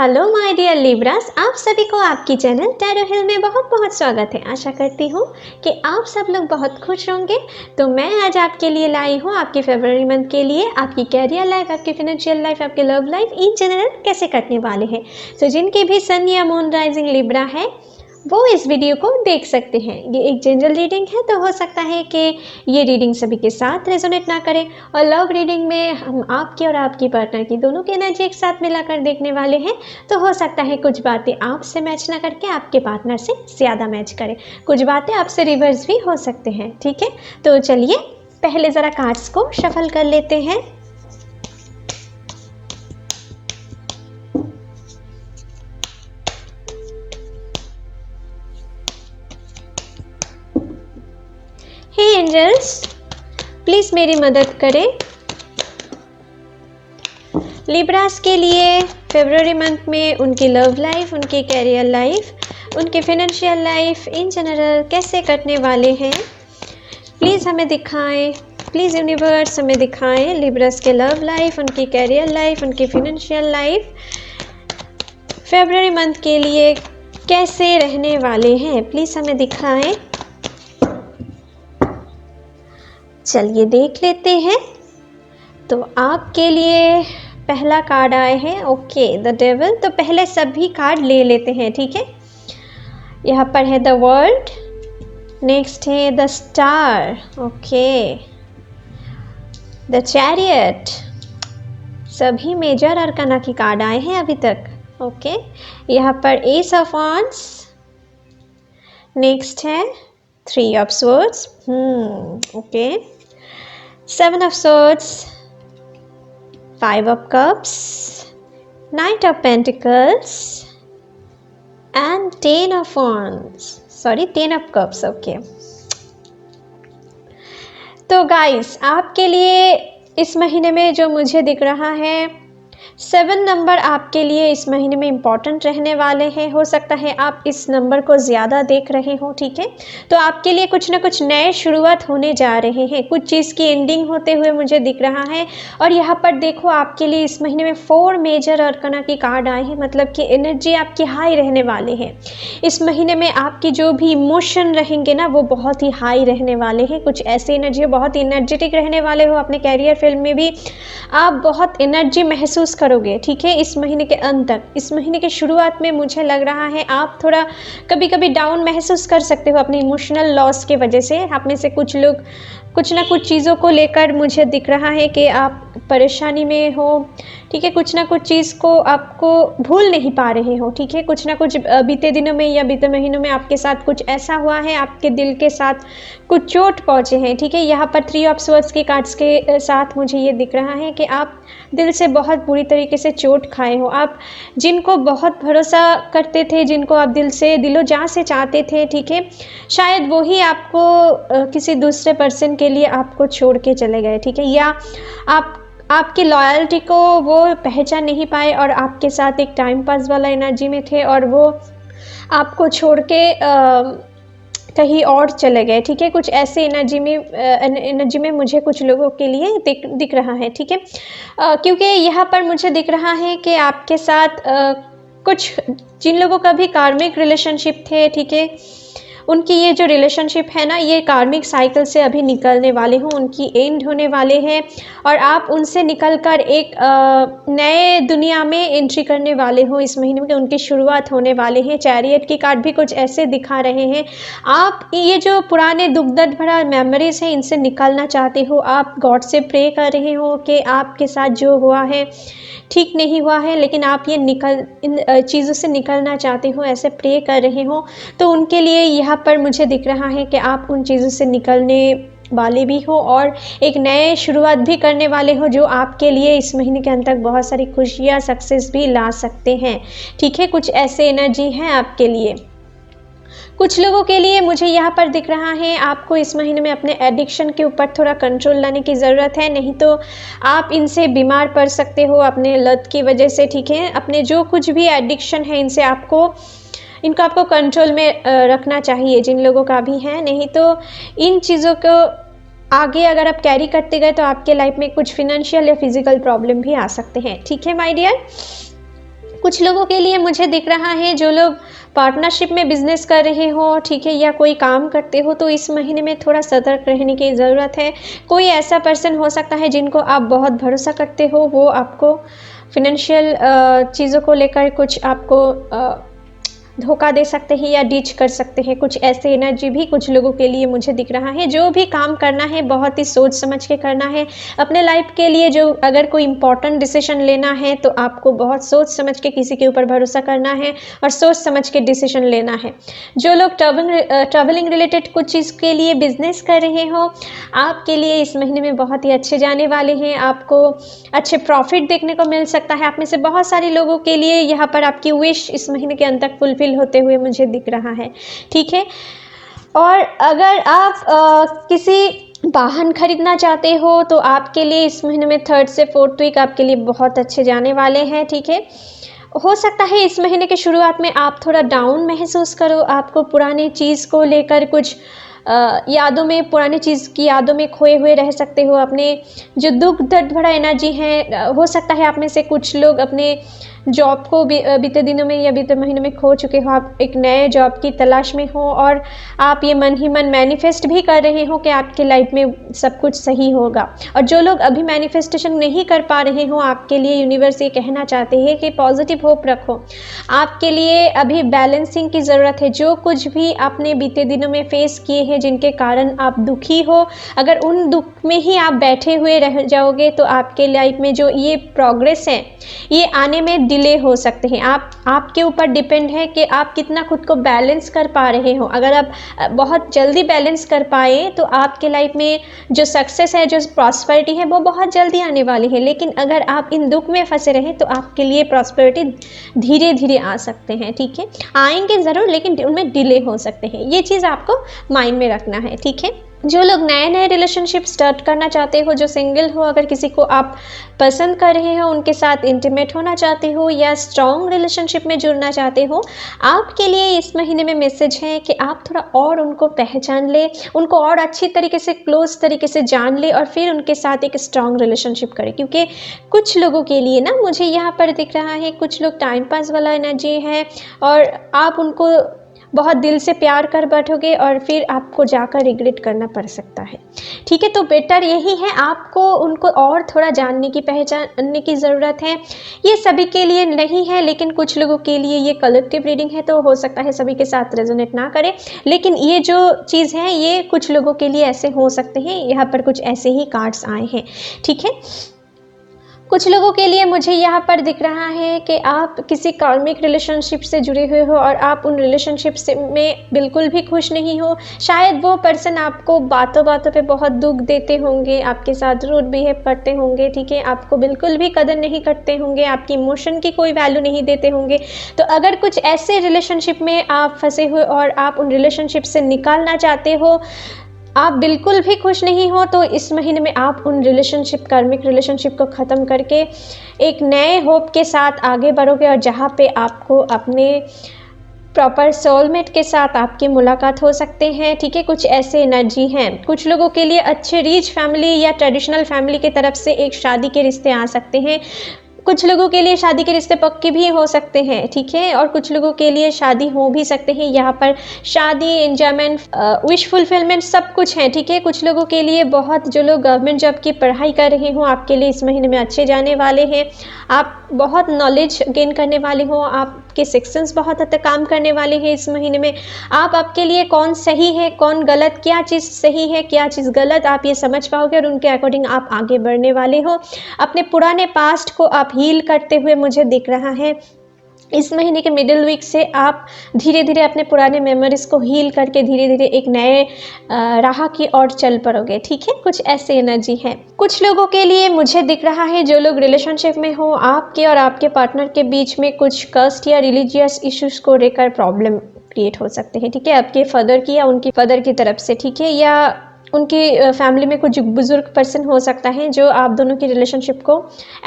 Hello my dear Libras, आप सभी को आपकी चैनल टैरो हिल में बहुत बहुत स्वागत है। आशा करती हूँ कि आप सब लोग बहुत खुश होंगे। तो मैं आज आपके लिए लाई हूँ आपके फरवरी मंथ के लिए आपकी कैरियर लाइफ, आपकी फाइनेंशियल लाइफ, आपके लव लाइफ इन जनरल कैसे कटने वाले हैं। तो जिनके भी सन या मून राइजिंग लिब्रा है वो इस वीडियो को देख सकते हैं। ये एक जनरल रीडिंग है, तो हो सकता है कि ये रीडिंग सभी के साथ रेजोनेट ना करे। और लव रीडिंग में हम आपकी और आपकी पार्टनर की दोनों की एनर्जी एक साथ मिलाकर देखने वाले हैं। तो हो सकता है कुछ बातें आपसे मैच ना करके आपके पार्टनर से ज़्यादा मैच करें, कुछ बातें आपसे रिवर्स भी हो सकते हैं। ठीक है, तो चलिए पहले ज़रा कार्ड्स को शफल कर लेते हैं। हे एंजल्स, प्लीज़ मेरी मदद करें। लिब्रास के लिए फरवरी मंथ में उनकी लव लाइफ, उनकी कैरियर लाइफ, उनकी फाइनेंशियल लाइफ इन जनरल कैसे कटने वाले हैं, प्लीज़ हमें दिखाएं। प्लीज़ यूनिवर्स हमें दिखाएं लिब्रास के लव लाइफ, उनकी कैरियर लाइफ, उनकी फाइनेंशियल लाइफ फरवरी मंथ के लिए कैसे रहने वाले हैं, प्लीज़ हमें दिखाएं। चलिए देख लेते हैं। तो आपके लिए पहला कार्ड आए हैं, ओके, द डेविल। तो पहले सभी कार्ड ले लेते हैं, ठीक है। यहाँ पर है द वर्ल्ड, नेक्स्ट है the star, okay, the chariot. सभी मेजर अरकाना की कार्ड आए हैं अभी तक, ओके। यहाँ पर एस ऑफ वांड्स, नेक्स्ट है three of swords, okay, seven of swords, five of cups, night of pentacles and ten of wands, sorry 10 of cups, okay. तो गाइस आपके लिए इस महीने में जो मुझे दिख रहा है 7 नंबर आपके लिए इस महीने में इम्पॉर्टेंट रहने वाले हैं। हो सकता है आप इस नंबर को ज़्यादा देख रहे हो, ठीक है। तो आपके लिए कुछ ना कुछ नए शुरुआत होने जा रहे हैं, कुछ चीज़ की एंडिंग होते हुए मुझे दिख रहा है। और यहाँ पर देखो आपके लिए इस महीने में 4 मेजर अरकाना की कार्ड आए हैं, मतलब कि एनर्जी आपकी हाई रहने वाले हैं। इस महीने में आपकी जो भी इमोशन रहेंगे ना वो बहुत ही हाई रहने वाले हैं। कुछ ऐसी एनर्जी, बहुत एनर्जेटिक रहने वाले हो। अपने कैरियर फील्ड में भी आप बहुत एनर्जी महसूस करोगे, ठीक है। इस महीने के अंत तक, इस महीने के शुरुआत में मुझे लग रहा है आप थोड़ा कभी कभी डाउन महसूस कर सकते हो अपने इमोशनल लॉस के वजह से। आप में से कुछ लोग कुछ ना कुछ चीज़ों को लेकर मुझे दिख रहा है कि आप परेशानी में हो, ठीक है। कुछ ना कुछ चीज़ को आपको भूल नहीं पा रहे हो, ठीक है। कुछ ना कुछ बीते दिनों में या बीते महीनों में आपके साथ कुछ ऐसा हुआ है, आपके दिल के साथ कुछ चोट पहुँचे हैं, ठीक है। यहाँ पर थ्री ऑफ स्वॉर्ड्स के कार्ड्स के साथ मुझे ये दिख रहा है कि आप दिल से बहुत बुरी तरीके से चोट खाए हो। आप जिनको बहुत भरोसा करते थे, जिनको आप दिल से दिलो जान से चाहते थे, ठीक है, शायद वही आपको किसी दूसरे पर्सन के लिए आपको छोड़ के चले गए, ठीक है। या आपकी लॉयल्टी को वो पहचान नहीं पाए और आपके साथ एक टाइम पास वाला एनर्जी में थे और वो आपको छोड़ के कहीं और चले गए, ठीक है। कुछ ऐसे एनर्जी में मुझे कुछ लोगों के लिए दिख रहा है, ठीक है। क्योंकि यहाँ पर मुझे दिख रहा है कि आपके साथ कुछ जिन लोगों का भी कार्मिक रिलेशनशिप थे, ठीक है, उनकी ये जो रिलेशनशिप है ना, ये कार्मिक साइकिल से अभी निकलने वाले हों, उनकी एंड होने वाले हैं और आप उनसे निकलकर एक नए दुनिया में एंट्री करने वाले हो इस महीने में, उनकी शुरुआत होने वाले हैं। चैरियट की कार्ड भी कुछ ऐसे दिखा रहे हैं। आप ये जो पुराने दुख दर्द भरा मेमोरीज हैं इनसे निकलना चाहते हो। आप गॉड से प्रे कर रहे हो कि आपके साथ जो हुआ है ठीक नहीं हुआ है, लेकिन आप ये इन चीज़ों से निकलना चाहते हो, ऐसे प्रे कर रहे हो। तो उनके लिए यहाँ पर मुझे दिख रहा है कि आप उन चीज़ों से निकलने वाले भी हो और एक नए शुरुआत भी करने वाले हो, जो आपके लिए इस महीने के अंत तक बहुत सारी खुशियाँ, सक्सेस भी ला सकते हैं, ठीक है। कुछ ऐसे एनर्जी हैं आपके लिए। कुछ लोगों के लिए मुझे यहाँ पर दिख रहा है आपको इस महीने में अपने एडिक्शन के ऊपर थोड़ा कंट्रोल लाने की ज़रूरत है, नहीं तो आप इनसे बीमार पड़ सकते हो अपने लत की वजह से, ठीक है। अपने जो कुछ भी एडिक्शन है इनसे इनको आपको कंट्रोल में रखना चाहिए, जिन लोगों का भी है। नहीं तो इन चीज़ों को आगे अगर आप कैरी करते गए तो आपके लाइफ में कुछ फिनेंशियल या फिजिकल प्रॉब्लम भी आ सकते हैं, ठीक है माय डियर। कुछ लोगों के लिए मुझे दिख रहा है जो लोग पार्टनरशिप में बिजनेस कर रहे हो, ठीक है, या कोई काम करते हो, तो इस महीने में थोड़ा सतर्क रहने की ज़रूरत है। कोई ऐसा पर्सन हो सकता है जिनको आप बहुत भरोसा करते हो, वो आपको फिनेंशियल चीज़ों को लेकर कुछ आपको धोखा दे सकते हैं या डीच कर सकते हैं। कुछ ऐसे एनर्जी भी कुछ लोगों के लिए मुझे दिख रहा है। जो भी काम करना है बहुत ही सोच समझ के करना है अपने लाइफ के लिए। जो अगर कोई इम्पोर्टेंट डिसीजन लेना है तो आपको बहुत सोच समझ के किसी के ऊपर भरोसा करना है और सोच समझ के डिसीजन लेना है। जो लोग ट्रैवलिंग रिलेटेड कुछ चीज़ के लिए बिजनेस कर रहे हो, आपके लिए इस महीने में बहुत ही अच्छे जाने वाले हैं। आपको अच्छे प्रॉफिट देखने को मिल सकता है। आप में से बहुत सारे लोगों के लिए यहाँ पर आपकी विश इस महीने के अंत तक फुलफिल होते हुए मुझे दिख रहा है, ठीक है। और अगर आप किसी वाहन खरीदना चाहते हो तो आपके लिए इस महीने में 3rd से 4th वीक आपके लिए बहुत अच्छे जाने वाले हैं, ठीक है। हो सकता है इस महीने के शुरुआत में आप थोड़ा डाउन महसूस करो, आपको पुरानी चीज़ को लेकर कुछ यादों में, पुरानी चीज़ की यादों में खोए हुए रह सकते हो। अपने जो दुख दर्द भरा एनर्जी है, हो सकता है आप में से कुछ लोग अपने जॉब को बीते दिनों में या बीते महीने में खो चुके हो। आप एक नए जॉब की तलाश में हो और आप ये मन ही मन मैनिफेस्ट भी कर रहे हो कि आपके लाइफ में सब कुछ सही होगा। और जो लोग अभी मैनिफेस्टेशन नहीं कर पा रहे हो, आपके लिए यूनिवर्स ये कहना चाहते हैं कि पॉजिटिव होप रखो। आपके लिए अभी बैलेंसिंग की ज़रूरत है। जो कुछ भी आपने बीते दिनों में फेस किए हैं जिनके कारण आप दुखी हो, अगर उन दुख में ही आप बैठे हुए रह जाओगे तो आपके लाइफ में जो ये प्रोग्रेस है ये आने में डिले हो सकते हैं। आपके ऊपर डिपेंड है कि आप कितना खुद को बैलेंस कर पा रहे हो। अगर आप बहुत जल्दी बैलेंस कर पाए तो आपके लाइफ में जो सक्सेस है, जो प्रॉस्पेरिटी है, वो बहुत जल्दी आने वाली है। लेकिन अगर आप इन दुख में फंसे रहें तो आपके लिए प्रॉस्पेरिटी धीरे धीरे आ सकते हैं, ठीक है। आएंगे ज़रूर लेकिन उनमें डिले हो सकते हैं। ये चीज़ आपको माइंड में रखना है, ठीक है। जो लोग नए नए रिलेशनशिप स्टार्ट करना चाहते हो, जो सिंगल हो, अगर किसी को आप पसंद कर रहे हो, उनके साथ इंटीमेट होना चाहते हो या स्ट्रॉन्ग रिलेशनशिप में जुड़ना चाहते हो, आपके लिए इस महीने में मैसेज है कि आप थोड़ा और उनको पहचान ले, उनको और अच्छी तरीके से, क्लोज तरीके से जान ले और फिर उनके साथ एक स्ट्रॉन्ग रिलेशनशिप करें। क्योंकि कुछ लोगों के लिए ना मुझे यहाँ पर दिख रहा है कुछ लोग टाइम पास वाला एनर्जी है और आप उनको बहुत दिल से प्यार कर बैठोगे और फिर आपको जाकर रिग्रेट करना पड़ सकता है, ठीक है। तो बेटर यही है आपको उनको और थोड़ा जानने की, पहचानने की ज़रूरत है। ये सभी के लिए नहीं है लेकिन कुछ लोगों के लिए ये कलेक्टिव रीडिंग है, तो हो सकता है सभी के साथ रेजोनेट ना करे, लेकिन ये जो चीज़ है ये कुछ लोगों के लिए ऐसे हो सकते हैं। यहाँ पर कुछ ऐसे ही कार्ड्स आए हैं, ठीक है। कुछ लोगों के लिए मुझे यहाँ पर दिख रहा है कि आप किसी कार्मिक रिलेशनशिप से जुड़े हुए हो और आप उन रिलेशनशिप से में बिल्कुल भी खुश नहीं हो। शायद वो पर्सन आपको बातों बातों पे बहुत दुख देते होंगे, आपके साथ रूड बिहेव करते होंगे, ठीक है, आपको बिल्कुल भी कदर नहीं करते होंगे, आपकी इमोशन की कोई वैल्यू नहीं देते होंगे। तो अगर कुछ ऐसे रिलेशनशिप में आप फंसे हुए और आप उन रिलेशनशिप से निकालना चाहते हो, आप बिल्कुल भी खुश नहीं हो, तो इस महीने में आप उन रिलेशनशिप, कार्मिक रिलेशनशिप को ख़त्म करके एक नए होप के साथ आगे बढ़ोगे और जहाँ पे आपको अपने प्रॉपर सोलमेट के साथ आपकी मुलाकात हो सकते हैं, ठीक है। कुछ ऐसे एनर्जी हैं। कुछ लोगों के लिए अच्छे रिच फैमिली या ट्रेडिशनल फैमिली की तरफ से एक शादी के रिश्ते आ सकते हैं। कुछ लोगों के लिए शादी के रिश्ते पक्के भी हो सकते हैं, ठीक है, और कुछ लोगों के लिए शादी हो भी सकते हैं। यहाँ पर शादी, एंजॉयमेंट, विश फुलफिलमेंट सब कुछ है, ठीक है। कुछ लोगों के लिए बहुत, जो लोग गवर्नमेंट जॉब की पढ़ाई कर रहे हो, आपके लिए इस महीने में अच्छे जाने वाले हैं। आप बहुत नॉलेज गेन करने वाले हो, आपके सेक्शंस बहुत हद तक काम करने वाले हैं इस महीने में। आप आपके लिए कौन सही है, कौन गलत, क्या चीज़ सही है, क्या चीज़ गलत, आप ये समझ पाओगे और उनके अकॉर्डिंग आप आगे बढ़ने वाले हो। अपने पुराने पास्ट को आप हील करते हुए मुझे दिख रहा है। इस महीने के मिडिल वीक से आप धीरे धीरे अपने पुराने मेमोरीज को हील करके धीरे धीरे एक नए राह की ओर चल पड़ोगे, ठीक है। कुछ ऐसे एनर्जी है। कुछ लोगों के लिए मुझे दिख रहा है, जो लोग रिलेशनशिप में हो, आपके और आपके पार्टनर के बीच में कुछ कास्ट या रिलीजियस इश्यूज को लेकर प्रॉब्लम क्रिएट हो सकते हैं, ठीक है, आपके फादर की या उनकी फादर की तरफ से, ठीक है, या उनकी फैमिली में कुछ बुज़ुर्ग पर्सन हो सकता है जो आप दोनों की रिलेशनशिप को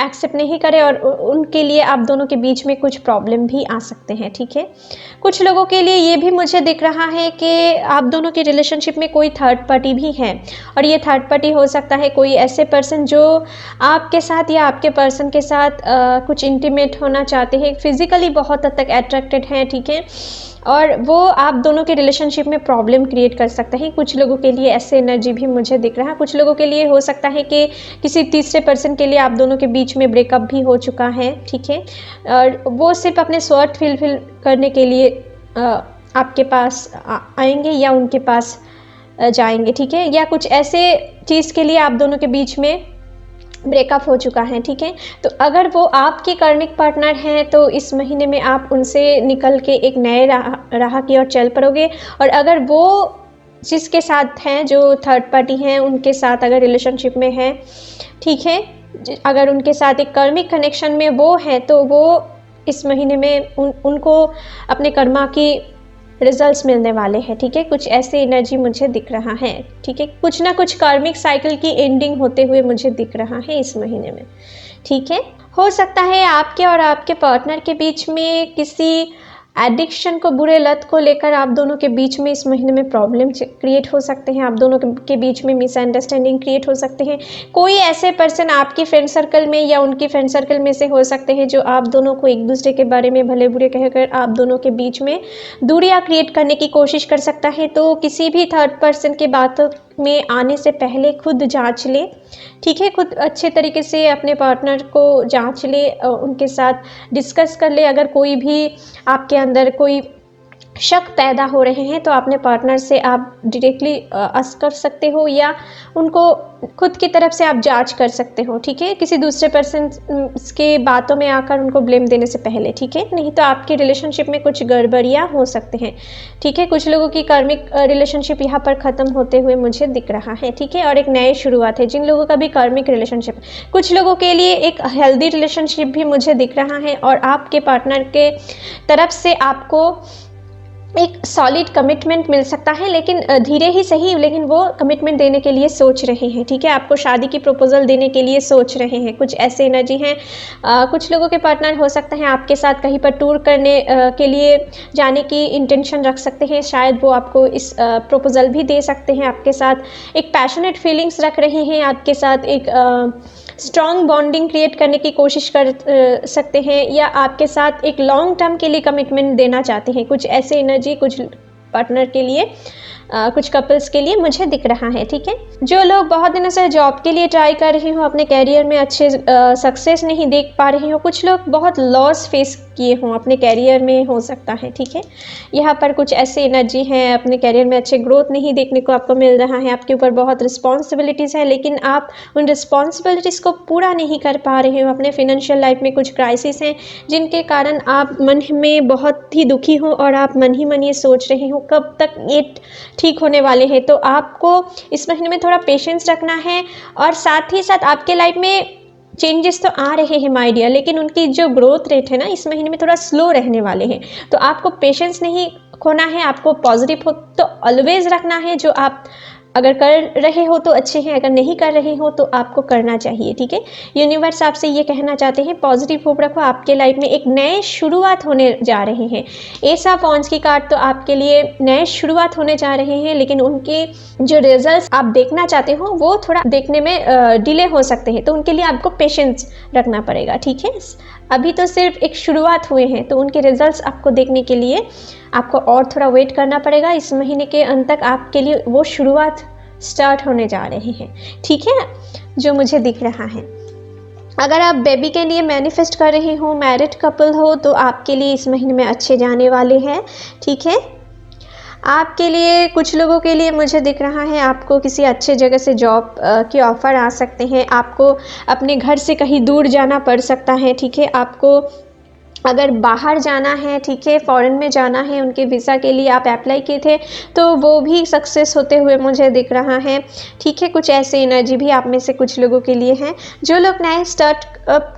एक्सेप्ट नहीं करे और उनके लिए आप दोनों के बीच में कुछ प्रॉब्लम भी आ सकते हैं, ठीक है। कुछ लोगों के लिए ये भी मुझे दिख रहा है कि आप दोनों की रिलेशनशिप में कोई थर्ड पार्टी भी है और ये थर्ड पार्टी हो सकता है कोई ऐसे पर्सन जो आपके साथ या आपके पर्सन के साथ कुछ इंटीमेट होना चाहते हैं, फिज़िकली बहुत हद तक अट्रैक्टेड हैं, ठीक है, और वो आप दोनों के रिलेशनशिप में प्रॉब्लम क्रिएट कर सकते हैं। कुछ लोगों के लिए ऐसे एनर्जी भी मुझे दिख रहा है। कुछ लोगों के लिए हो सकता है कि किसी तीसरे पर्सन के लिए आप दोनों के बीच में ब्रेकअप भी हो चुका है, ठीक है, और वो सिर्फ अपने स्वार्थ फुलफिल करने के लिए आपके पास आएंगे या उनके पास जाएंगे, ठीक है, या कुछ ऐसे चीज़ के लिए आप दोनों के बीच में ब्रेकअप हो चुका है, ठीक है। तो अगर वो आपके कर्मिक पार्टनर हैं तो इस महीने में आप उनसे निकल के एक नए राह की ओर चल पड़ोगे। और अगर वो जिसके साथ हैं, जो थर्ड पार्टी हैं, उनके साथ अगर रिलेशनशिप में है, ठीक है, अगर उनके साथ एक कर्मिक कनेक्शन में वो है तो वो इस महीने में उनको अपने कर्मा की रिजल्ट्स मिलने वाले हैं, ठीक है। कुछ ऐसे एनर्जी मुझे दिख रहा है, ठीक है। कुछ ना कुछ कार्मिक साइकिल की एंडिंग होते हुए मुझे दिख रहा है इस महीने में, ठीक है। हो सकता है आपके और आपके पार्टनर के बीच में किसी एडिक्शन को, बुरे लत को लेकर आप दोनों के बीच में इस महीने में प्रॉब्लम क्रिएट हो सकते हैं। आप दोनों के बीच में मिसअंडरस्टैंडिंग क्रिएट हो सकते हैं। कोई ऐसे पर्सन आपकी फ्रेंड सर्कल में या उनकी फ्रेंड सर्कल में से हो सकते हैं जो आप दोनों को एक दूसरे के बारे में भले बुरे कहकर आप दोनों के बीच में दूरियां क्रिएट करने की कोशिश कर सकता है। तो किसी भी थर्ड पर्सन की बातों में आने से पहले खुद जांच ले, ठीक है। खुद अच्छे तरीके से अपने पार्टनर को जांच ले, उनके साथ डिस्कस कर ले। अगर कोई भी आपके अंदर कोई शक पैदा हो रहे हैं तो अपने पार्टनर से आप डायरेक्टली आस्क कर सकते हो या उनको खुद की तरफ से आप जांच कर सकते हो, ठीक है, किसी दूसरे पर्सन के बातों में आकर उनको ब्लेम देने से पहले, ठीक है। नहीं तो आपकी रिलेशनशिप में कुछ गड़बड़ियाँ हो सकते हैं, ठीक है। कुछ लोगों की कार्मिक रिलेशनशिप यहाँ पर ख़त्म होते हुए मुझे दिख रहा है, ठीक है, और एक नई शुरुआत है। जिन लोगों का भी कार्मिक रिलेशनशिप, कुछ लोगों के लिए एक हेल्दी रिलेशनशिप भी मुझे दिख रहा है और आपके पार्टनर के तरफ से आपको एक सॉलिड कमिटमेंट मिल सकता है, लेकिन धीरे ही सही, लेकिन वो कमिटमेंट देने के लिए सोच रहे हैं, ठीक है। आपको शादी की प्रपोजल देने के लिए सोच रहे हैं। कुछ ऐसे एनर्जी हैं। कुछ लोगों के पार्टनर हो सकते हैं आपके साथ कहीं पर टूर करने के लिए जाने की इंटेंशन रख सकते हैं। शायद वो आपको इस प्रपोजल भी दे सकते हैं। आपके साथ एक पैशनेट फीलिंग्स रख रहे हैं, आपके साथ एक स्ट्रॉन्ग बॉन्डिंग क्रिएट करने की कोशिश कर सकते हैं या आपके साथ एक लॉन्ग टर्म के लिए कमिटमेंट देना चाहते हैं। कुछ ऐसे एनर्जी कुछ पार्टनर के लिए, कुछ कपल्स के लिए मुझे दिख रहा है, ठीक है। जो लोग बहुत दिनों से जॉब के लिए ट्राई कर रहे हो, अपने कैरियर में अच्छे सक्सेस नहीं देख पा रहे हो, कुछ लोग बहुत लॉस फेस किए हों अपने कैरियर में, हो सकता है, ठीक है। यहाँ पर कुछ ऐसे एनर्जी हैं, अपने कैरियर में अच्छे ग्रोथ नहीं देखने को आपको मिल रहा है। आपके ऊपर बहुत रिस्पॉन्सिबिलिटीज़ है लेकिन आप उन रिस्पॉन्सिबिलिटीज़ को पूरा नहीं कर पा रहे हो। अपने फिनेंशियल लाइफ में कुछ क्राइसिस हैं जिनके कारण आप मन में बहुत ही दुखी हो और आप मन ही मन ये सोच रहे हो कब तक ये ठीक होने वाले हैं। तो आपको इस महीने में थोड़ा पेशेंस रखना है और साथ ही साथ आपके लाइफ में चेंजेस तो आ रहे हैं माय डियर, लेकिन उनकी जो ग्रोथ रेट है ना इस महीने में थोड़ा स्लो रहने वाले हैं। तो आपको पेशेंस नहीं खोना है, आपको पॉजिटिव हो तो ऑलवेज रखना है। जो आप अगर कर रहे हो तो अच्छे हैं, अगर नहीं कर रहे हो तो आपको करना चाहिए, ठीक है। यूनिवर्स आपसे ये कहना चाहते हैं पॉजिटिव होप रखो, आपके लाइफ में एक नए शुरुआत होने जा रहे हैं। एस ऑफ वांड्स की कार्ड तो आपके लिए नए शुरुआत होने जा रहे हैं, लेकिन उनके जो रिजल्ट्स आप देखना चाहते हो वो थोड़ा देखने में डिले हो सकते हैं, तो उनके लिए आपको पेशेंस रखना पड़ेगा, ठीक है। अभी तो सिर्फ एक शुरुआत हुए हैं, तो उनके रिजल्ट्स आपको देखने के लिए आपको और थोड़ा वेट करना पड़ेगा। इस महीने के अंत तक आपके लिए वो शुरुआत स्टार्ट होने जा रही है, ठीक है, जो मुझे दिख रहा है। अगर आप बेबी के लिए मैनिफेस्ट कर रहे हो, मैरिड कपल हो, तो आपके लिए इस महीने में अच्छे जाने वाले हैं, ठीक है। आपके लिए, कुछ लोगों के लिए मुझे दिख रहा है आपको किसी अच्छे जगह से जॉब के ऑफ़र आ सकते हैं। आपको अपने घर से कहीं दूर जाना पड़ सकता है, ठीक है। आपको अगर बाहर जाना है, ठीक है, फॉरेन में जाना है, उनके वीज़ा के लिए आप अप्लाई किए थे तो वो भी सक्सेस होते हुए मुझे दिख रहा है, ठीक है। कुछ ऐसे एनर्जी भी आप में से कुछ लोगों के लिए हैं। जो लोग नए स्टार्ट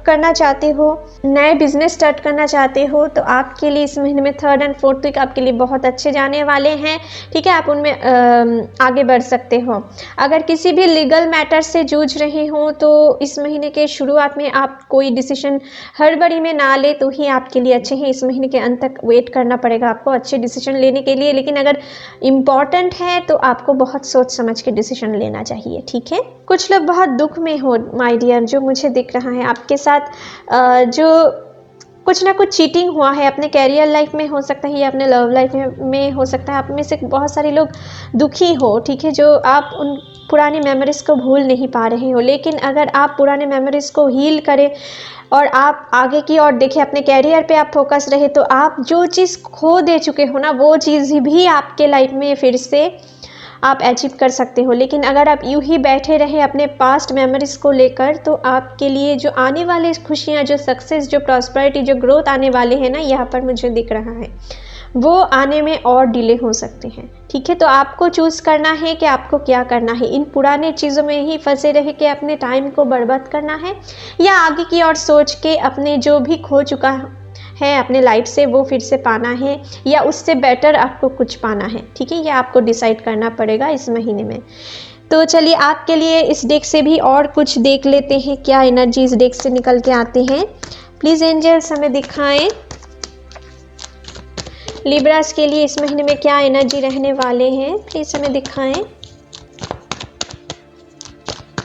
करना चाहते हो, नए बिजनेस स्टार्ट करना चाहते हो, तो आपके लिए इस महीने में 3rd और 4th वीक आपके लिए बहुत अच्छे जाने वाले हैं, ठीक है। आप उनमें आगे बढ़ सकते हो। अगर किसी भी लीगल मैटर से जूझ रहे हो तो इस महीने के शुरुआत में आप कोई डिसीजन हड़बड़ी में ना ले तो ही आपके लिए अच्छे हैं। इस महीने के अंत तक वेट करना पड़ेगा आपको अच्छे डिसीजन लेने के लिए, लेकिन अगर इम्पॉर्टेंट है तो आपको बहुत सोच समझ के डिसीजन लेना चाहिए, ठीक है। कुछ लोग बहुत दुख में हो माय डियर, जो मुझे दिख रहा है आपके साथ जो कुछ ना कुछ चीटिंग हुआ है अपने कैरियर लाइफ में, हो सकता है या अपने लव लाइफ में हो सकता है। आप में से बहुत सारे लोग दुखी हो, ठीक है, जो आप उन पुरानी मेमोरीज़ को भूल नहीं पा रहे हो। लेकिन अगर आप पुराने मेमोरीज़ को हील करें और आप आगे की ओर देखें, अपने कैरियर पे आप फोकस रहे, तो आप जो चीज़ खो दे चुके हो ना, वो चीज़ भी आपके लाइफ में फिर से आप अचीव कर सकते हो। लेकिन अगर आप यूं ही बैठे रहे अपने पास्ट मेमोरीज़ को लेकर, तो आपके लिए जो आने वाले खुशियाँ, जो सक्सेस, जो प्रॉस्पेरिटी, जो ग्रोथ आने वाले हैं ना, यहाँ पर मुझे दिख रहा है, वो आने में और डिले हो सकते हैं, ठीक है। तो आपको चूज़ करना है कि आपको क्या करना है। इन पुराने चीज़ों में ही फंसे रह के अपने टाइम को बर्बाद करना है, या आगे की ओर सोच के अपने जो भी खो चुका है अपने लाइफ से वो फिर से पाना है, या उससे बेटर आपको कुछ पाना है, ठीक है। ये आपको डिसाइड करना पड़ेगा इस महीने में। तो चलिए आपके लिए इस डेक से भी और कुछ देख लेते हैं, क्या एनर्जी इस डेक से निकल के आते हैं। प्लीज़ एंजल्स हमें दिखाएं लिब्रास के लिए इस महीने में क्या एनर्जी रहने वाले हैं। प्लीज़ हमें दिखाएं,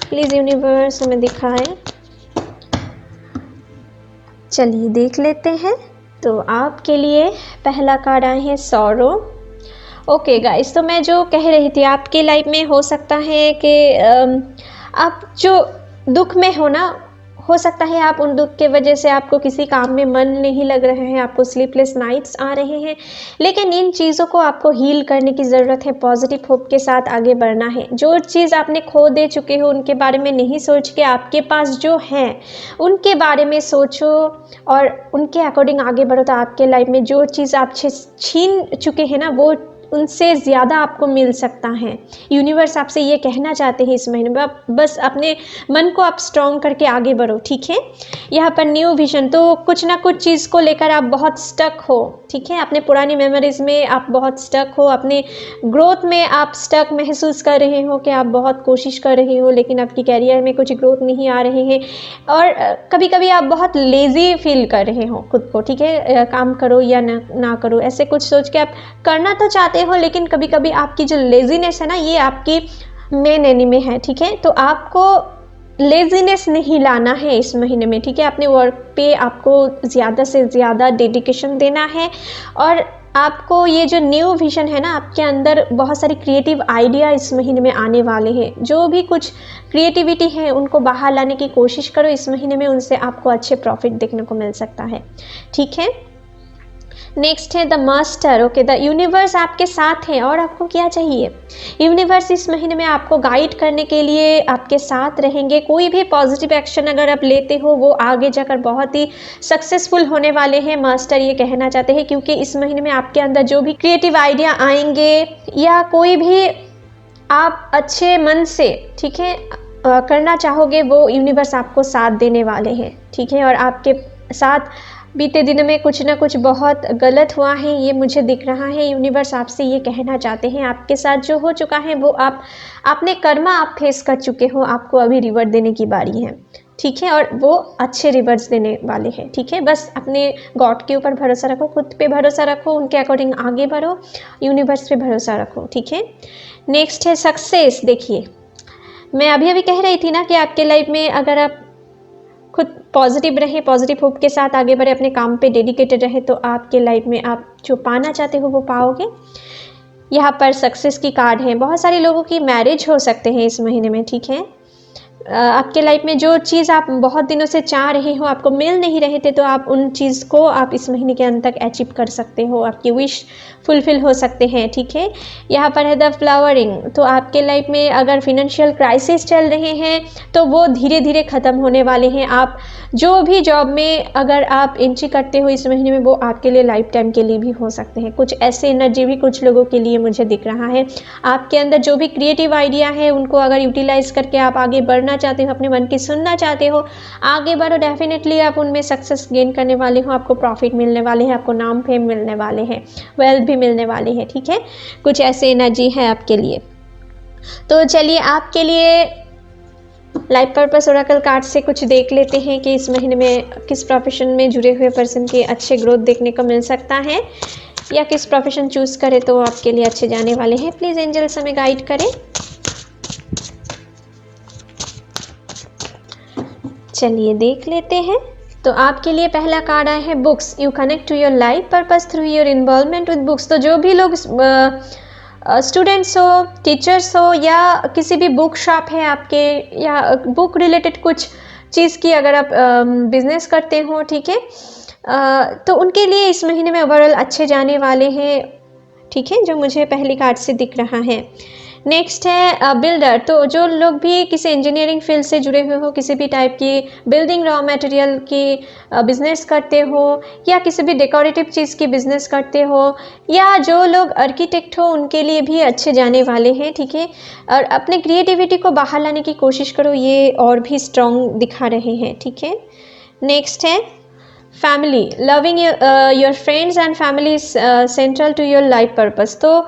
प्लीज़ यूनिवर्स हमें दिखाएं। चलिए देख लेते हैं। तो आपके लिए पहला कार्ड आए हैं सॉरो। ओके गाइस, तो मैं जो कह रही थी, आपके लाइफ में हो सकता है कि आप जो दुख में हो ना, हो सकता है आप उन दुख के वजह से आपको किसी काम में मन नहीं लग रहे हैं, आपको स्लीपलेस नाइट्स आ रहे हैं, लेकिन इन चीज़ों को आपको हील करने की ज़रूरत है। पॉजिटिव होप के साथ आगे बढ़ना है। जो चीज़ आपने खो दे चुके हो उनके बारे में नहीं सोच के आपके पास जो है उनके बारे में सोचो और उनके अकॉर्डिंग आगे बढ़ो। तो आपके लाइफ में जो चीज़ आप छीन चुके हैं ना, वो उनसे ज़्यादा आपको मिल सकता है। यूनिवर्स आपसे ये कहना चाहते हैं इस महीने में, आप बस अपने मन को आप स्ट्रॉन्ग करके आगे बढ़ो, ठीक है। यहाँ पर न्यू विजन, तो कुछ ना कुछ चीज़ को लेकर आप बहुत स्टक हो, ठीक है। अपने पुरानी मेमोरीज में आप बहुत स्टक हो, अपने ग्रोथ में आप स्टक महसूस कर रहे हो कि आप बहुत कोशिश कर रहे हो लेकिन आपकी कैरियर में कुछ ग्रोथ नहीं आ रहे हैं, और कभी कभी आप बहुत लेज़ी फील कर रहे हो खुद को, ठीक है। काम करो या ना करो, ऐसे कुछ सोच के आप करना तो चाहते हो, लेकिन कभी कभी आपकी जो लेजीनेस है ना, ये आपकी मेन एनिमी है, ठीक है। तो आपको लेजीनेस नहीं लाना है इस महीने में, ठीक है। अपने वर्क पे आपको ज़्यादा से ज़्यादा डेडिकेशन देना है, और आपको ये जो न्यू विजन है ना, आपके अंदर बहुत सारी क्रिएटिव आइडिया इस महीने में आने वाले हैं। जो भी कुछ क्रिएटिविटी है उनको बाहर लाने की कोशिश करो इस महीने में, उनसे आपको अच्छे प्रॉफिट देखने को मिल सकता है, ठीक है। नेक्स्ट है the master. Okay, the universe आपके साथ है, और आपको क्या चाहिए। यूनिवर्स इस महीने में आपको गाइड करने के लिए आपके साथ रहेंगे। कोई भी पॉजिटिव एक्शन अगर आप लेते हो वो आगे जाकर बहुत ही सक्सेसफुल होने वाले हैं, मास्टर ये कहना चाहते हैं, क्योंकि इस महीने में आपके अंदर जो भी क्रिएटिव आइडिया आएंगे या कोई भी आप अच्छे मन से, ठीक है, करना चाहोगे, वो यूनिवर्स आपको साथ देने वाले हैं, ठीक है। और आपके साथ बीते दिनों में कुछ ना कुछ बहुत गलत हुआ है, ये मुझे दिख रहा है। यूनिवर्स आपसे ये कहना चाहते हैं, आपके साथ जो हो चुका है वो आपने कर्मा आप फेस कर चुके हो, आपको अभी रिवर्ट देने की बारी है, ठीक है। और वो अच्छे रिवर्ट्स देने वाले हैं, ठीक है। बस अपने गॉड के ऊपर भरोसा रखो, खुद पे भरोसा रखो, उनके अकॉर्डिंग आगे बढ़ो, यूनिवर्स पे भरोसा रखो, ठीक है। नेक्स्ट है सक्सेस। देखिए, मैं अभी कह रही थी ना कि आपके लाइफ में अगर आप खुद पॉजिटिव रहे, पॉजिटिव होप के साथ आगे बढ़े, अपने काम पे डेडिकेटेड रहे, तो आपके लाइफ में आप जो पाना चाहते हो वो पाओगे। यहाँ पर सक्सेस की कार्ड है। बहुत सारे लोगों की मैरिज हो सकते हैं इस महीने में, ठीक है। आपके लाइफ में जो चीज़ आप बहुत दिनों से चाह रहे हो, आपको मिल नहीं रहे थे, तो आप उन चीज़ को आप इस महीने के अंत तक अचीव कर सकते हो, आपकी विश फुलफिल हो सकते हैं। ठीक है, यहाँ पर है द फ्लावरिंग। तो आपके लाइफ में अगर फिनेंशियल क्राइसिस चल रहे हैं तो वो धीरे धीरे ख़त्म होने वाले हैं। आप जो भी जॉब में अगर आप एंट्री करते हो इस महीने में, वो आपके लिए लाइफ टाइम के लिए भी हो सकते हैं। कुछ ऐसे एनर्जी भी कुछ लोगों के लिए मुझे दिख रहा है। आपके अंदर जो भी क्रिएटिव आइडिया है उनको अगर यूटिलाइज करके आप आगे बढ़ना चाहते हो, अपने मन की सुनना चाहते हो, आगे बढ़ो, डेफिनेटली आप उनमें सक्सेस गेन करने वाले हो, आपको प्रॉफिट मिलने वाले हैं, आपको नाम फेम मिलने वाले हैं, वेल्थ भी मिलने वाले हैं। ठीक है, कुछ ऐसे एनर्जी है आपके लिए। तो चलिए आपके लिए लाइफ पर्पस ओरेकल कार्ड से कुछ देख लेते हैं कि इस महीने में किस प्रोफेशन में जुड़े हुए पर्सन के अच्छे ग्रोथ देखने को मिल सकता है, या किस प्रोफेशन चूज़ करे तो आपके लिए अच्छे जाने वाले हैं। प्लीज़ एंजल्स हमें गाइड करें। चलिए देख लेते हैं। तो आपके लिए पहला कार्ड आया है books. You connect to your life purpose through your involvement with books. तो जो भी लोग स्टूडेंट्स हो, टीचर्स हो, या किसी भी बुक शॉप है आपके, या बुक रिलेटेड कुछ चीज़ की अगर आप बिजनेस करते हो, ठीक है, तो उनके लिए इस महीने में ओवरऑल अच्छे जाने वाले हैं। ठीक है, जो मुझे पहली कार्ड से दिख रहा है। नेक्स्ट है बिल्डर। तो जो लोग भी किसी इंजीनियरिंग फील्ड से जुड़े हुए हो, किसी भी टाइप की बिल्डिंग रॉ मटेरियल की बिजनेस करते हो, या किसी भी डेकोरेटिव चीज़ की बिजनेस करते हो, या जो लोग आर्किटेक्ट हो, उनके लिए भी अच्छे जाने वाले हैं। ठीक है, और अपने क्रिएटिविटी को बाहर लाने की कोशिश करो, ये और भी स्ट्रॉन्ग दिखा रहे हैं। ठीक है, नेक्स्ट है family. Loving your friends and family central to your life purpose. तो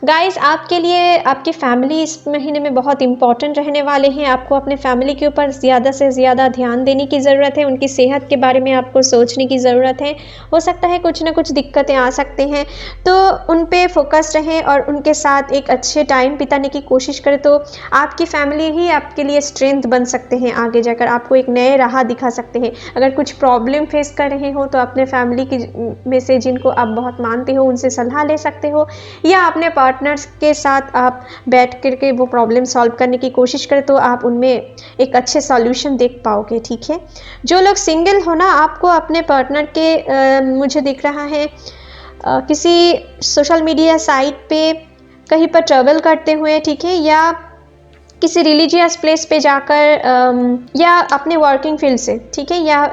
गाइस आपके लिए आपकी फैमिली इस महीने में बहुत इंपॉर्टेंट रहने वाले हैं। आपको अपने फैमिली के ऊपर ज़्यादा से ज़्यादा ध्यान देने की ज़रूरत है, उनकी सेहत के बारे में आपको सोचने की ज़रूरत है। हो सकता है कुछ ना कुछ दिक्कतें आ सकते हैं, तो उन पे फोकस रहें और उनके साथ एक अच्छे टाइम बिताने की कोशिश करें। तो आपकी फैमिली ही आपके लिए स्ट्रेंथ बन सकते हैं, आगे जाकर आपको एक नए राह दिखा सकते हैं। अगर कुछ प्रॉब्लम फेस कर रहे हो तो अपने फैमिली की में से जिनको आप बहुत मानते हो उनसे सलाह ले सकते हो, या अपने पार्टनर्स के साथ आप बैठ करके वो प्रॉब्लम सॉल्व करने की कोशिश करें, तो आप उनमें एक अच्छे सॉल्यूशन देख पाओगे। ठीक है, जो लोग सिंगल हो ना, आपको अपने पार्टनर के मुझे दिख रहा है किसी सोशल मीडिया साइट पे कहीं पर ट्रैवल करते हुए, ठीक है, या किसी रिलीजियस प्लेस पे जाकर, या अपने वर्किंग फील्ड से, ठीक है, या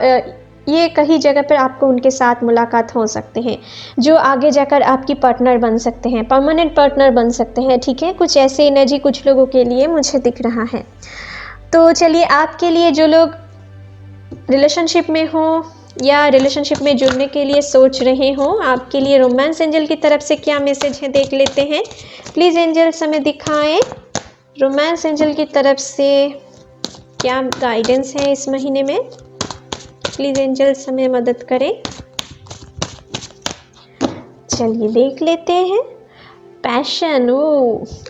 ये कहीं जगह पर आपको उनके साथ मुलाकात हो सकते हैं, जो आगे जाकर आपकी पार्टनर बन सकते हैं, परमानेंट पार्टनर बन सकते हैं। ठीक है, कुछ ऐसे एनर्जी कुछ लोगों के लिए मुझे दिख रहा है। तो चलिए आपके लिए जो लोग रिलेशनशिप में हो या रिलेशनशिप में जुड़ने के लिए सोच रहे हो, आपके लिए रोमांस एंजल की तरफ से क्या मैसेज है देख लेते हैं। प्लीज़ एंजल्स हमें दिखाएं रोमांस एंजल की तरफ से क्या गाइडेंस है इस महीने में। प्लीज़ एंजल्स हमें मदद करें। चलिए देख लेते हैं। Passion,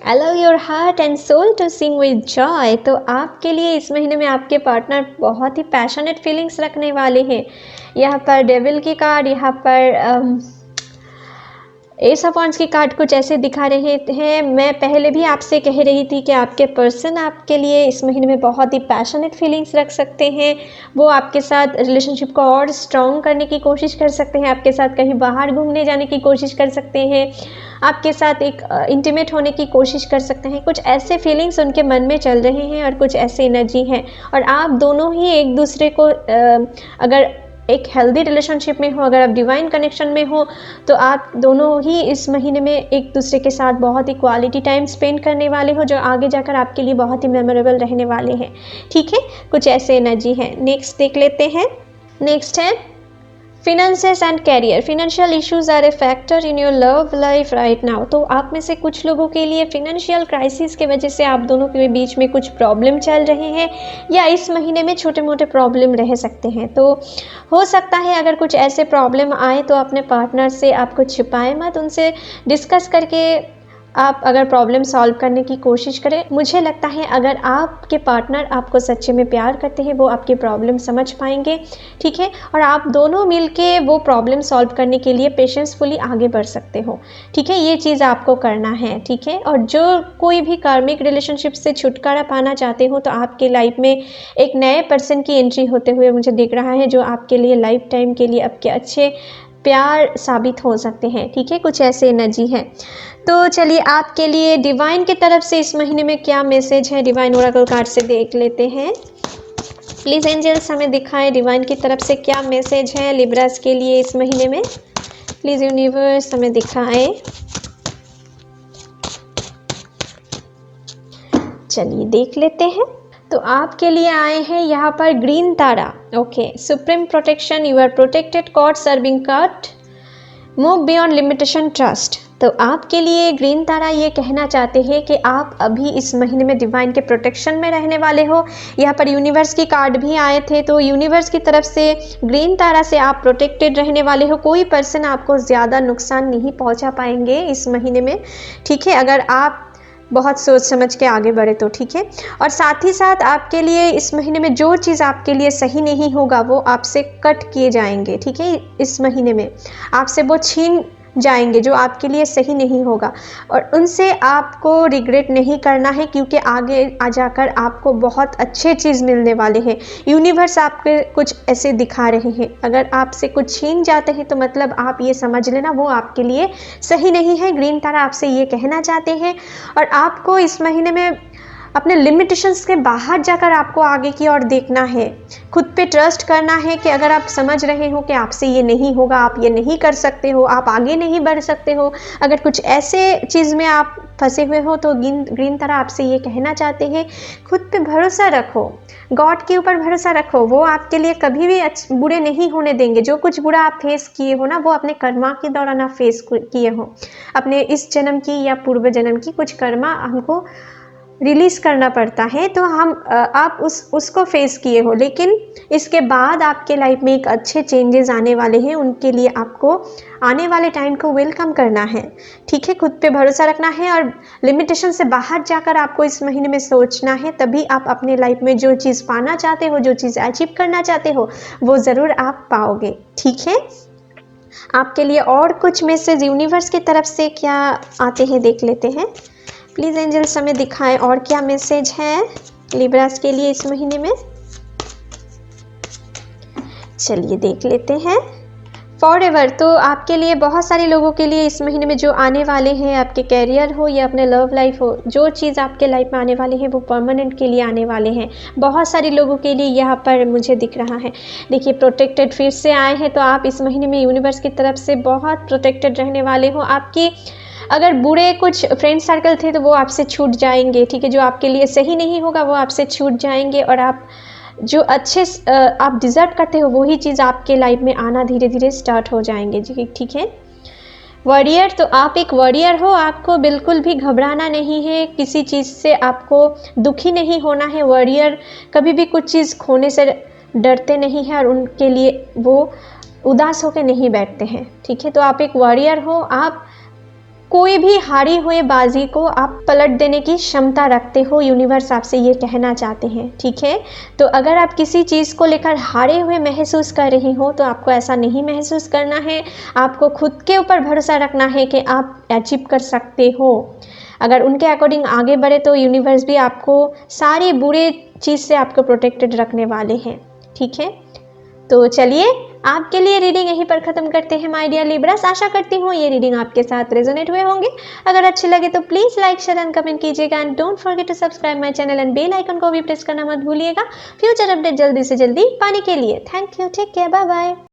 allow your heart and soul to sing with joy. तो आपके लिए इस महीने में आपके पार्टनर बहुत ही पैशनेट फीलिंग्स रखने वाले हैं। यहाँ पर डेविल की कार्ड, यहाँ पर एस ऑफ वांड्स की कार्ड कुछ ऐसे दिखा रहे हैं। मैं पहले भी आपसे कह रही थी कि आपके पर्सन आपके लिए इस महीने में बहुत ही पैशनेट फीलिंग्स रख सकते हैं। वो आपके साथ रिलेशनशिप को और स्ट्रॉन्ग करने की कोशिश कर सकते हैं, आपके साथ कहीं बाहर घूमने जाने की कोशिश कर सकते हैं, आपके साथ एक इंटीमेट होने की कोशिश कर सकते हैं। कुछ ऐसे फीलिंग्स उनके मन में चल रहे हैं और कुछ ऐसे एनर्जी है, और आप दोनों ही एक दूसरे को अगर एक हेल्दी रिलेशनशिप में हो, अगर आप डिवाइन कनेक्शन में हो, तो आप दोनों ही इस महीने में एक दूसरे के साथ बहुत ही क्वालिटी टाइम स्पेंड करने वाले हो, जो आगे जाकर आपके लिए बहुत ही मेमोरेबल रहने वाले हैं। ठीक है, कुछ ऐसे एनर्जी है। नेक्स्ट देख लेते हैं। नेक्स्ट है finances and career. Financial issues are a factor in your love life right now. तो आप में से कुछ लोगों के लिए फिनेंशियल क्राइसिस के वजह से आप दोनों के बीच में कुछ प्रॉब्लम चल रहे हैं, या इस महीने में छोटे मोटे प्रॉब्लम रह सकते हैं। तो हो सकता है अगर कुछ ऐसे प्रॉब्लम आए तो अपने पार्टनर से आपको छिपाए मत, उनसे डिस्कस करके आप अगर प्रॉब्लम सॉल्व करने की कोशिश करें, मुझे लगता है अगर आपके पार्टनर आपको सच्चे में प्यार करते हैं वो आपकी प्रॉब्लम समझ पाएंगे, ठीक है, और आप दोनों मिलके वो प्रॉब्लम सॉल्व करने के लिए पेशेंसफुली आगे बढ़ सकते हो, ठीक है। ये चीज़ आपको करना है, ठीक है। और जो कोई भी कार्मिक रिलेशनशिप से छुटकारा पाना चाहते हो तो आपके लाइफ में एक नए पर्सन की एंट्री होते हुए मुझे दिख रहा है, जो आपके लिए लाइफ टाइम के लिए आपके अच्छे प्यार साबित हो सकते हैं, ठीक है। कुछ ऐसे एनर्जी है। तो चलिए आपके लिए डिवाइन की तरफ से इस महीने में क्या मैसेज है, डिवाइन ओरेकल कार्ड से देख लेते हैं। प्लीज़ एंजल्स हमें दिखाएं डिवाइन की तरफ से क्या मैसेज है लिब्रास के लिए इस महीने में। प्लीज़ यूनिवर्स हमें दिखाएं। चलिए देख लेते हैं। तो आपके लिए आए हैं यहाँ पर green Tara. Okay, supreme protection, you are protected, God serving card, move beyond limitation, trust. तो आपके लिए ग्रीन तारा ये कहना चाहते हैं कि आप अभी इस महीने में डिवाइन के प्रोटेक्शन में रहने वाले हो। यहाँ पर यूनिवर्स की कार्ड भी आए थे, तो यूनिवर्स की तरफ से ग्रीन तारा से आप प्रोटेक्टेड रहने वाले हो। कोई पर्सन आपको ज़्यादा नुकसान नहीं पहुँचा पाएंगे इस महीने में, ठीक है, अगर आप बहुत सोच समझ के आगे बढ़े तो, ठीक है। और साथ ही साथ आपके लिए इस महीने में जो चीज़ आपके लिए सही नहीं होगा वो आपसे कट किए जाएंगे, ठीक है। इस महीने में आपसे वो छीन जाएंगे जो आपके लिए सही नहीं होगा, और उनसे आपको रिग्रेट नहीं करना है, क्योंकि आगे आ जाकर आपको बहुत अच्छे चीज़ मिलने वाले हैं। यूनिवर्स आपके कुछ ऐसे दिखा रहे हैं, अगर आपसे कुछ छीन जाते हैं तो मतलब आप ये समझ लेना वो आपके लिए सही नहीं है। ग्रीन तारा आपसे ये कहना चाहते हैं, और आपको इस महीने में अपने लिमिटेशंस के बाहर जाकर आपको आगे की ओर देखना है, खुद पे ट्रस्ट करना है कि अगर आप समझ रहे हो कि आपसे ये नहीं होगा, आप ये नहीं कर सकते हो, आप आगे नहीं बढ़ सकते हो, अगर कुछ ऐसे चीज़ में आप फंसे हुए हो तो ग्रीन तारा आपसे ये कहना चाहते हैं खुद पे भरोसा रखो, गॉड के ऊपर भरोसा रखो, वो आपके लिए कभी भी बुरे नहीं होने देंगे। जो कुछ बुरा आप फेस किए हो ना, वो अपने कर्मा के दौरान आप फेस किए हो, अपने इस जन्म की या पूर्व जन्म की कुछ कर्मा हमको रिलीज़ करना पड़ता है, तो आप उसको फेस किए हो, लेकिन इसके बाद आपके लाइफ में एक अच्छे चेंजेस आने वाले हैं। उनके लिए आपको आने वाले टाइम को वेलकम करना है, ठीक है, खुद पे भरोसा रखना है, और लिमिटेशन से बाहर जाकर आपको इस महीने में सोचना है, तभी आप अपने लाइफ में जो चीज़ पाना चाहते हो, जो चीज़ अचीव करना चाहते हो, वो ज़रूर आप पाओगे, ठीक है। आपके लिए और कुछ मैसेज यूनिवर्स की तरफ से क्या आते हैं देख लेते हैं। प्लीज़ एंजल्स हमें दिखाएं और क्या मैसेज है लिब्रास के लिए इस महीने में। चलिए देख लेते हैं। फॉरएवर, तो आपके लिए बहुत सारे लोगों के लिए इस महीने में जो आने वाले हैं, आपके कैरियर हो या अपने लव लाइफ हो, जो चीज़ आपके लाइफ में आने वाली है वो परमानेंट के लिए आने वाले हैं। बहुत सारे लोगों के लिए यहाँ पर मुझे दिख रहा है, देखिए प्रोटेक्टेड फिर से आए हैं, तो आप इस महीने में यूनिवर्स की तरफ से बहुत प्रोटेक्टेड रहने वाले हो। आपकी अगर बुरे कुछ फ्रेंड सर्कल थे तो वो आपसे छूट जाएंगे, ठीक है, जो आपके लिए सही नहीं होगा वो आपसे छूट जाएंगे, और आप जो अच्छे आप डिज़र्व करते हो वही चीज़ आपके लाइफ में आना धीरे धीरे स्टार्ट हो जाएंगे जी, ठीक है। वॉरियर, तो आप एक वॉरियर हो, आपको बिल्कुल भी घबराना नहीं है, किसी चीज़ से आपको दुखी नहीं होना है। वॉरियर कभी भी कुछ चीज़ खोने से डरते नहीं हैं, और उनके लिए वो उदास होकर नहीं बैठते हैं, ठीक है। तो आप एक वॉरियर हो, आप कोई भी हारी हुए बाजी को आप पलट देने की क्षमता रखते हो, यूनिवर्स आपसे ये कहना चाहते हैं, ठीक है। तो अगर आप किसी चीज़ को लेकर हारे हुए महसूस कर रही हो तो आपको ऐसा नहीं महसूस करना है, आपको खुद के ऊपर भरोसा रखना है कि आप अचीव कर सकते हो। अगर उनके अकॉर्डिंग आगे बढ़े तो यूनिवर्स भी आपको सारे बुरे चीज़ से आपको प्रोटेक्टेड रखने वाले हैं, ठीक है। तो चलिए आपके लिए रीडिंग यहीं पर ख़त्म करते हैं माय डियर लिब्रास। आशा करती हूँ ये रीडिंग आपके साथ रेजोनेट हुए होंगे। अगर अच्छे लगे तो please like share and comment कीजिएगा, and don't forget to subscribe my channel and bell icon को भी प्रेस करना मत भूलिएगा फ्यूचर अपडेट जल्दी से जल्दी पाने के लिए। Thank you, take care, bye bye.